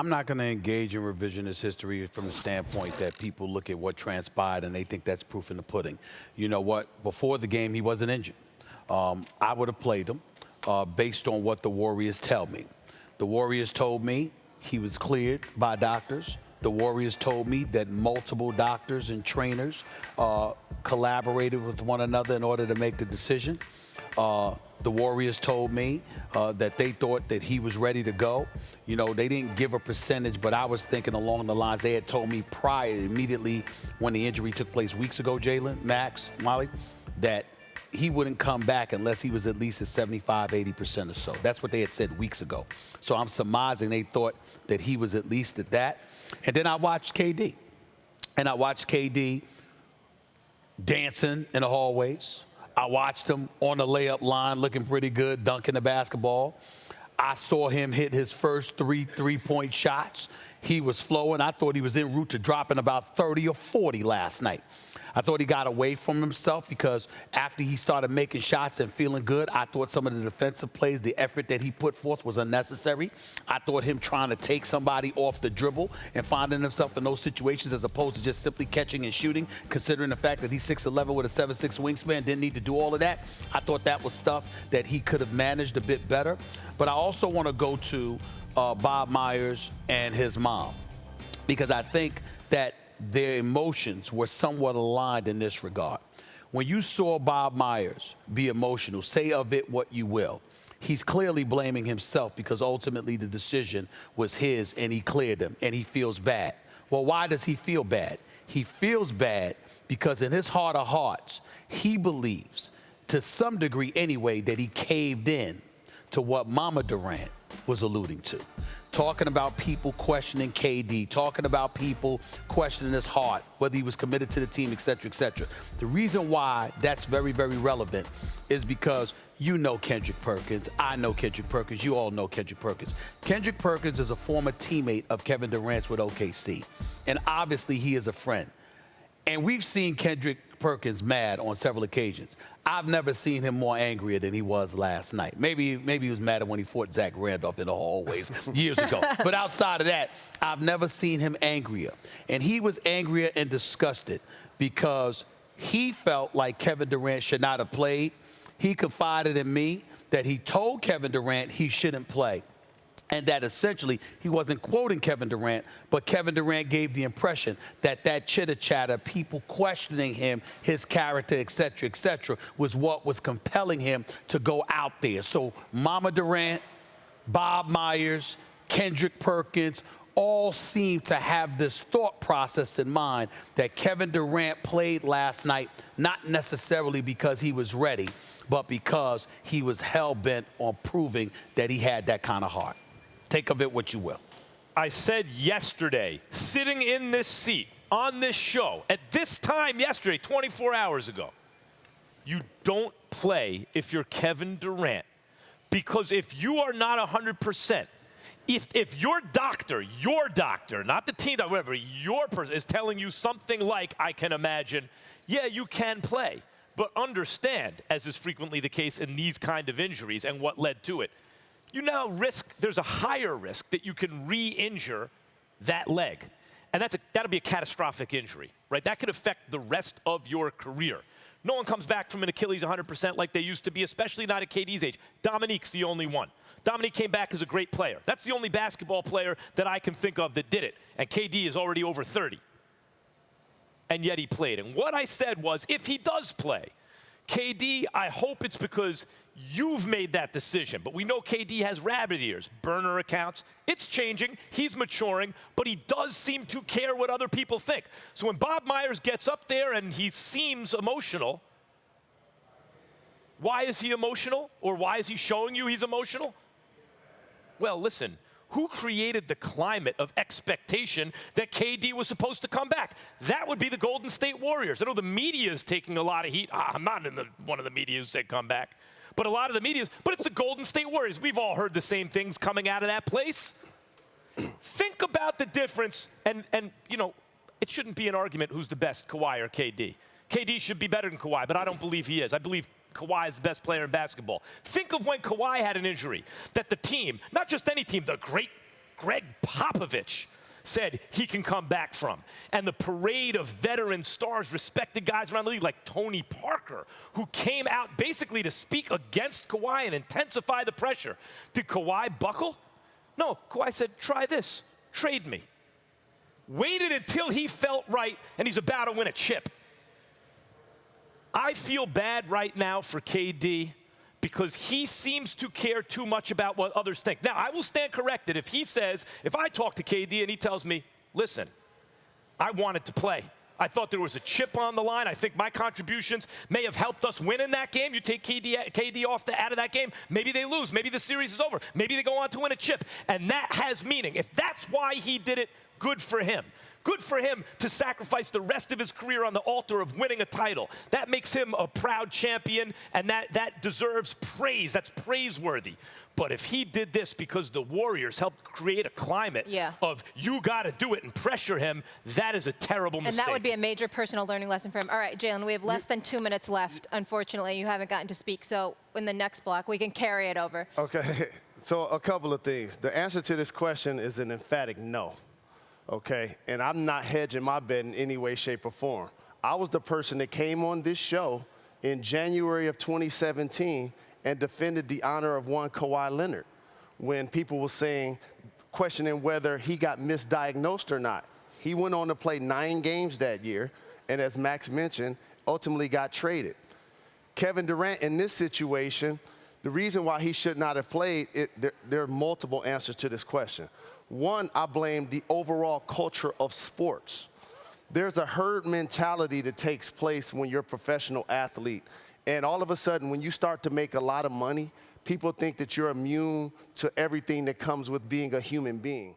I'm not going to engage in revisionist history from the standpoint that people look at what transpired and they think that's proof in the pudding. You know what? Before the game, he wasn't injured. I would have played him based on what the Warriors tell me. The Warriors told me he was cleared by doctors. The Warriors told me that multiple doctors and trainers collaborated with one another in order to make the decision. The Warriors told me that they thought that he was ready to go. You know, they didn't give a percentage, but I was thinking along the lines they had told me prior, immediately when the injury took place weeks ago, Jalen, Max, Molly, that he wouldn't come back unless he was at least at 75, 80% or so. That's what they had said weeks ago. So I'm surmising they thought that he was at least at that. And then I watched KD. And I watched KD dancing in the hallways. I watched him on the layup line looking pretty good, dunking the basketball. I saw him hit his first three-point shots. He was flowing. I thought he was en route to dropping about 30 or 40 last night. I thought he got away from himself because after he started making shots and feeling good, I thought some of the defensive plays, the effort that he put forth was unnecessary. I thought him trying to take somebody off the dribble and finding himself in those situations as opposed to just simply catching and shooting, considering the fact that he's 6'11" with a 7'6" wingspan, didn't need to do all of that. I thought that was stuff that he could have managed a bit better. But I also want to go to Bob Myers and his mom, because I think that their emotions were somewhat aligned in this regard. When you saw Bob Myers be emotional, say of it what you will, he's clearly blaming himself because ultimately the decision was his and he cleared him and he feels bad. Well, why does he feel bad? He feels bad because in his heart of hearts, he believes, to some degree anyway, that he caved in to what Mama Durant was alluding to. Talking about people questioning KD, talking about people questioning his heart, whether he was committed to the team, et cetera, et cetera. The reason why that's very, very relevant is because you know Kendrick Perkins. I know Kendrick Perkins. You all know Kendrick Perkins. Kendrick Perkins is a former teammate of Kevin Durant's with OKC. And obviously he is a friend. And we've seen Kendrick Perkins mad on several occasions. I've never seen him more angrier than he was last night. Maybe he was madder when he fought Zach Randolph in the hallways years ago. But outside of that, I've never seen him angrier. And he was angrier and disgusted because he felt like Kevin Durant should not have played. He confided in me that he told Kevin Durant he shouldn't play. And that essentially, he wasn't quoting Kevin Durant, but Kevin Durant gave the impression that that chitter-chatter, people questioning him, his character, et cetera, was what was compelling him to go out there. So Mama Durant, Bob Myers, Kendrick Perkins, all seem to have this thought process in mind that Kevin Durant played last night, not necessarily because he was ready, but because he was hell-bent on proving that he had that kind of heart. Take of it what you will. I said yesterday, sitting in this seat on this show, at this time yesterday, 24 hours ago, you don't play if you're Kevin Durant. Because if you are not 100%, if your doctor, not the team, whatever, your person is telling you something like, I can imagine, yeah, you can play. But understand, as is frequently the case in these kind of injuries and what led to it, you now there's a higher risk that you can re-injure that leg. And that'll be a catastrophic injury, right? That could affect the rest of your career. No one comes back from an Achilles 100% like they used to be, especially not at KD's age. Dominique's the only one. Dominique came back as a great player. That's the only basketball player that I can think of that did it. And KD is already over 30. And yet he played. And what I said was, if he does play, KD, I hope it's because you've made that decision. But we know KD has rabbit ears, burner accounts. It's changing. He's maturing. But he does seem to care what other people think. So when Bob Myers gets up there and he seems emotional, why is he emotional? Or why is he showing you he's emotional? Well, listen. Who created the climate of expectation that KD was supposed to come back? That would be the Golden State Warriors. I know the media is taking a lot of heat. I'm not in one of the media who said come back. But a lot of the media but it's the Golden State Warriors. We've all heard the same things coming out of that place. Think about the difference. And you know, it shouldn't be an argument who's the best, Kawhi or KD. KD should be better than Kawhi, but I don't believe he is. I believe Kawhi is the best player in basketball. Think of when Kawhi had an injury, that the team, not just any team, the great Greg Popovich said he can come back from. And the parade of veteran stars, respected guys around the league like Tony Parker, who came out basically to speak against Kawhi and intensify the pressure. Did Kawhi buckle? No, Kawhi said, try this, trade me. Waited until he felt right, and he's about to win a chip. I feel bad right now for KD because he seems to care too much about what others think. Now, I will stand corrected if he says, if I talk to KD and he tells me, listen, I wanted to play. I thought there was a chip on the line. I think my contributions may have helped us win in that game. You take KD out of that game, maybe they lose. Maybe the series is over. Maybe they go on to win a chip. And that has meaning. If that's why he did it, good for him. Good for him to sacrifice the rest of his career on the altar of winning a title. That makes him a proud champion, and that deserves praise. That's praiseworthy. But if he did this because the Warriors helped create a climate of you got to do it and pressure him, that is a terrible mistake. And that would be a major personal learning lesson for him. All right, Jalen, we have less than 2 minutes left. Unfortunately, you haven't gotten to speak. So in the next block, we can carry it over. Okay, so a couple of things. The answer to this question is an emphatic no. Okay, and I'm not hedging my bet in any way, shape, or form. I was the person that came on this show in January of 2017 and defended the honor of one Kawhi Leonard when people were questioning whether he got misdiagnosed or not. He went on to play 9 games that year, and as Max mentioned, ultimately got traded. Kevin Durant, in this situation, the reason why he should not have played, there are multiple answers to this question. One, I blame the overall culture of sports. There's a herd mentality that takes place when you're a professional athlete. And all of a sudden, when you start to make a lot of money, people think that you're immune to everything that comes with being a human being.